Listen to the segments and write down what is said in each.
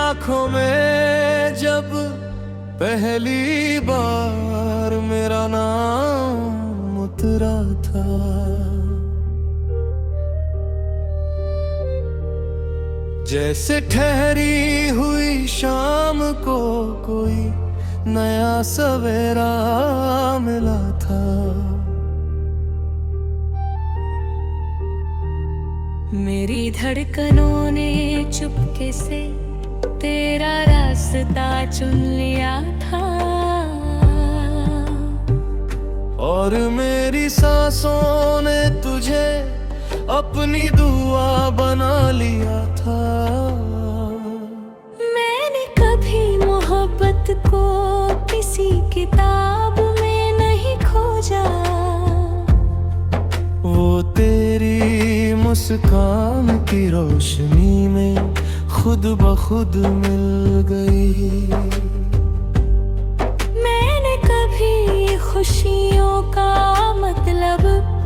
आंखों में जब पहली बार मेरा नाम उतरा था, जैसे ठहरी हुई शाम को कोई नया सवेरा मिला था। मेरी धड़कनों ने चुपके से तेरा रास्ता चुन लिया था, और मेरी सांसों ने तुझे अपनी दुआ बना लिया था। मैंने कभी मोहब्बत को किसी किताब में नहीं खोजा, वो तेरी मुस्कान की रोशनी में खुद ब खुद मिल गई। मैंने कभी खुशियों का मतलब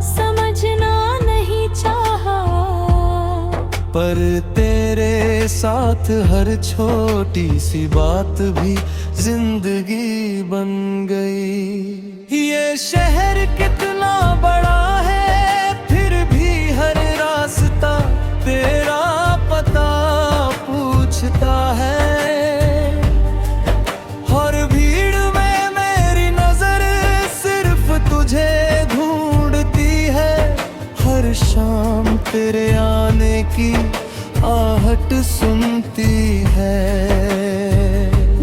समझना नहीं चाहा, पर तेरे साथ हर छोटी सी बात भी जिंदगी बन गई। ये शहर कितना बड़ा है, फिर भी हर रास्ता तेरा पता पूछता है। हर भीड़ में मेरी नजर सिर्फ तुझे ढूंढती है, हर शाम तेरे आने की आहट सुनती है।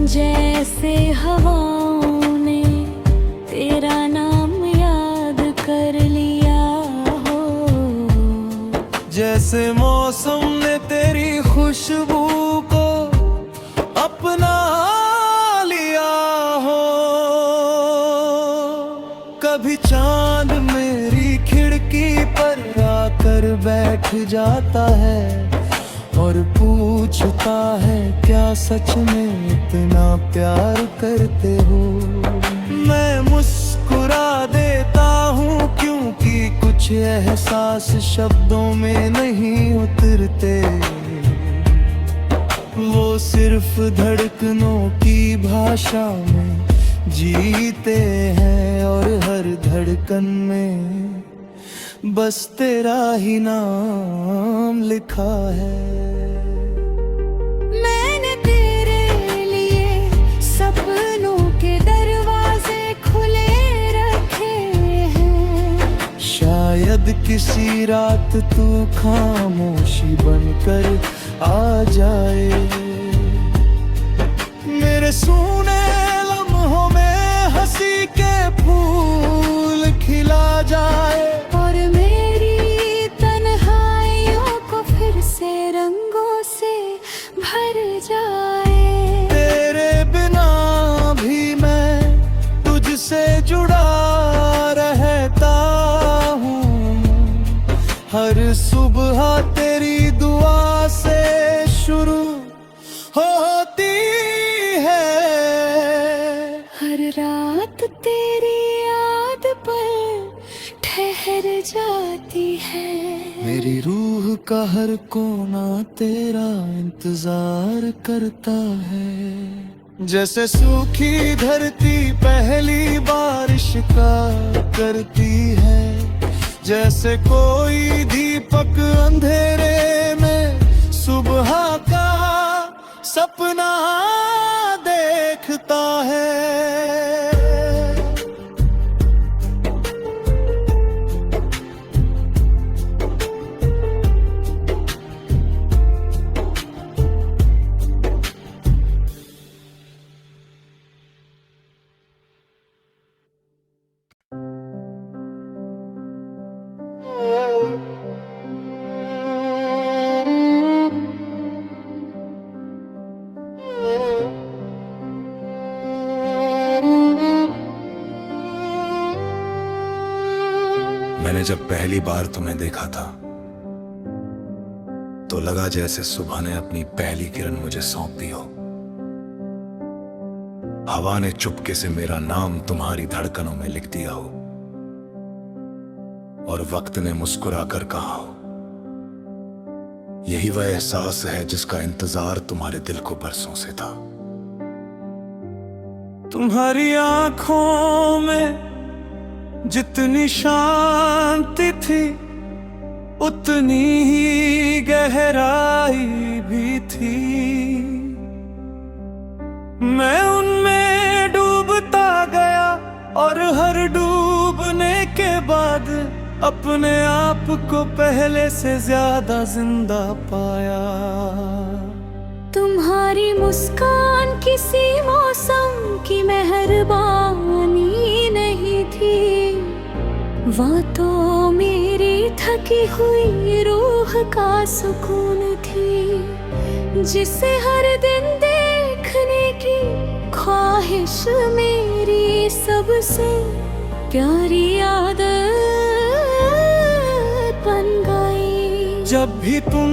जैसे हवाओं ने तेरा नाम याद कर लिया हो, जैसे मौसम ने तेरी खुशबू को अपना लिया हो। कभी चांद मेरी खिड़की पर आकर बैठ जाता है और पूछता है क्या सच में इतना प्यार करते हो। मैं मुस्कुरा देता हूँ क्योंकि कुछ एहसास शब्दों में नहीं उतरते, वो सिर्फ धड़कनों की भाषा में जीते हैं, और हर धड़कन में बस तेरा ही नाम लिखा है। मैंने तेरे लिए सपनों के दरवाजे खुले रखे हैं, शायद किसी रात तू खामोशी बनकर आ जाए, मेरे सूने लम्हों में हंसी के फूल खिला जाए, और मेरी तन्हाइयों को फिर से रंगों से भर जाए। तेरे बिना भी मैं तुझसे जुड़ा रहता हूँ, हर सुबह तेरी दुआ से शुरू होती है, हर रात तेरी याद पर ठहर जाती है। मेरी रूह का हर कोना तेरा इंतजार करता है, जैसे सूखी धरती पहली बारिश का करती है, जैसे कोई दीपक अंधेरे में सुबह का सपना देखता है। मैंने जब पहली बार तुम्हें देखा था तो लगा जैसे सुबह ने अपनी पहली किरण मुझे सौंप दी हो। हवा ने चुपके से मेरा नाम तुम्हारी धड़कनों में लिख दिया हो, और वक्त ने मुस्कुरा कर कहा हो यही वह एहसास है जिसका इंतजार तुम्हारे दिल को बरसों से था। तुम्हारी आंखों में जितनी शांति थी उतनी ही गहराई भी थी। मैं उनमें डूबता गया और हर डूबने के बाद अपने आप को पहले से ज्यादा जिंदा पाया। तुम्हारी मुस्कान किसी मौसम की मेहरबानी नहीं थी, वो तो मेरी थकी हुई रूह का सुकून थी, जिसे हर दिन देखने की ख्वाहिश मेरी सबसे प्यारी आदत बन गई। जब भी तुम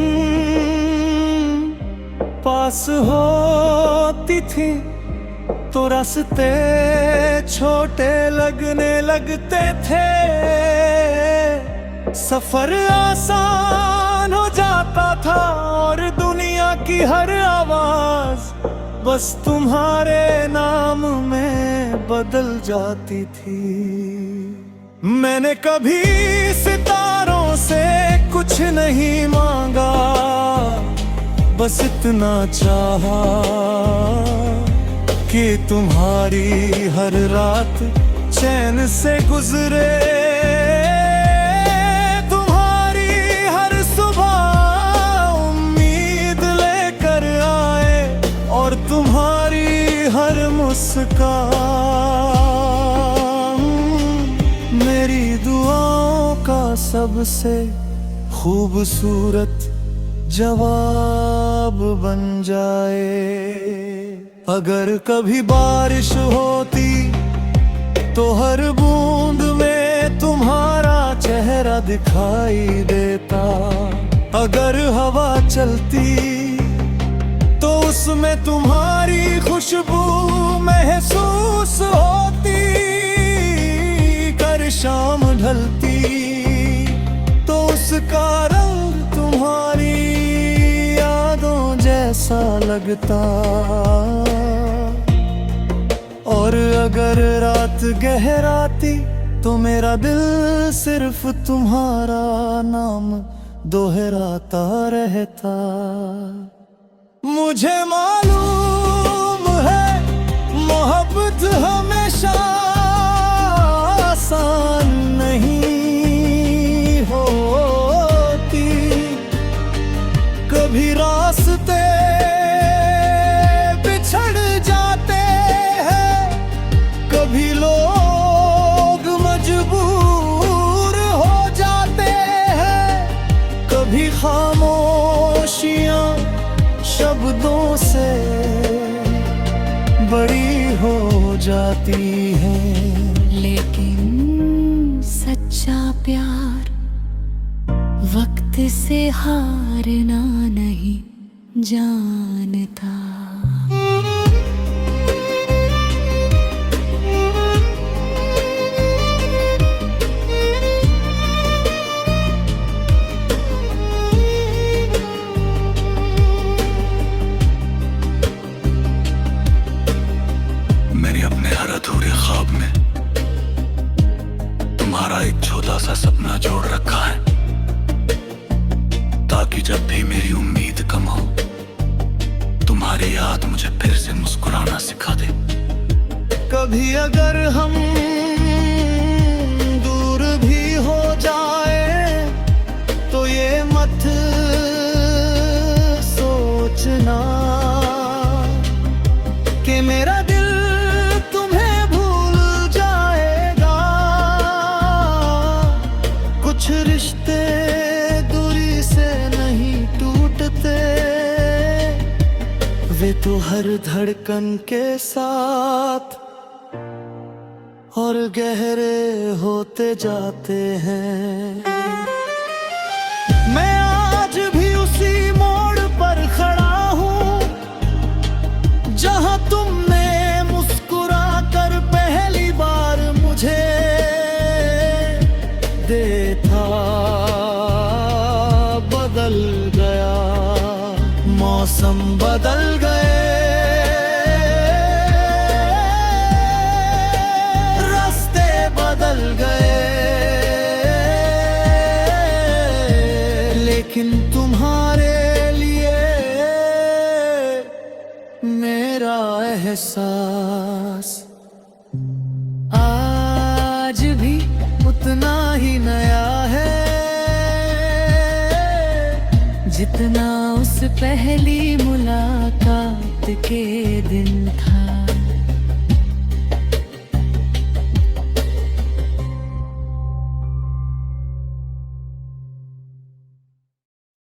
पास होती थी तो रास्ते छोटे लगने लगते थे, सफर आसान हो जाता था और दुनिया की हर आवाज बस तुम्हारे नाम में बदल जाती थी। मैंने कभी सितारों से कुछ नहीं मांगा, बस इतना चाहा कि तुम्हारी हर रात चैन से गुजरे, तुम्हारी हर सुबह उम्मीद लेकर आए और तुम्हारी हर मुस्कान मेरी दुआओं का सबसे खूबसूरत जवाब बन जाए। अगर कभी बारिश होती तो हर बूंद में तुम्हारा चेहरा दिखाई देता, अगर हवा चलती तो उसमें तुम्हारी खुशबू महसूस होती, कर शाम ढलती तो उसका रंग तुम्हारी यादों जैसा लगता, और अगर रात गहराती तो मेरा दिल सिर्फ तुम्हारा नाम दोहराता रहता। मुझे मालूम है मोहब्बत हमेशा आसान नहीं होती, कभी रास्ते बिछड़ जाते हैं, कभी लोग मजबूर हो जाते हैं, कभी खामोशियां शब्दों से बड़ी हो जाती हैं। लेकिन सच्चा प्यार वक्त से हारना नहीं जानता। मैंने अपने हर अधूरे ख्वाब में तुम्हारा एक छोटा सा सपना जोड़ रखा है, ताकि जब भी मेरी उम्मीद कम हो तुम्हारी याद मुझे फिर से मुस्कुराना सिखा दे। कभी अगर हम दूर भी हो जाए तो ये मत सोचना कि मेरा दिल तुम्हें भूल जाएगा। कुछ रिश्ते दूरी से नहीं टूटते, वे तो हर धड़कन के साथ और गहरे होते जाते हैं। मैं आज भी उसी मोड़ पर खड़ा हूँ जहाँ तुमने मुस्कुरा कर पहली बार मुझे देखा, बदल गया। लेकिन तुम्हारे लिए मेरा एहसास आज भी उतना ही नया है जितना उस पहली मुलाकात के दिन था।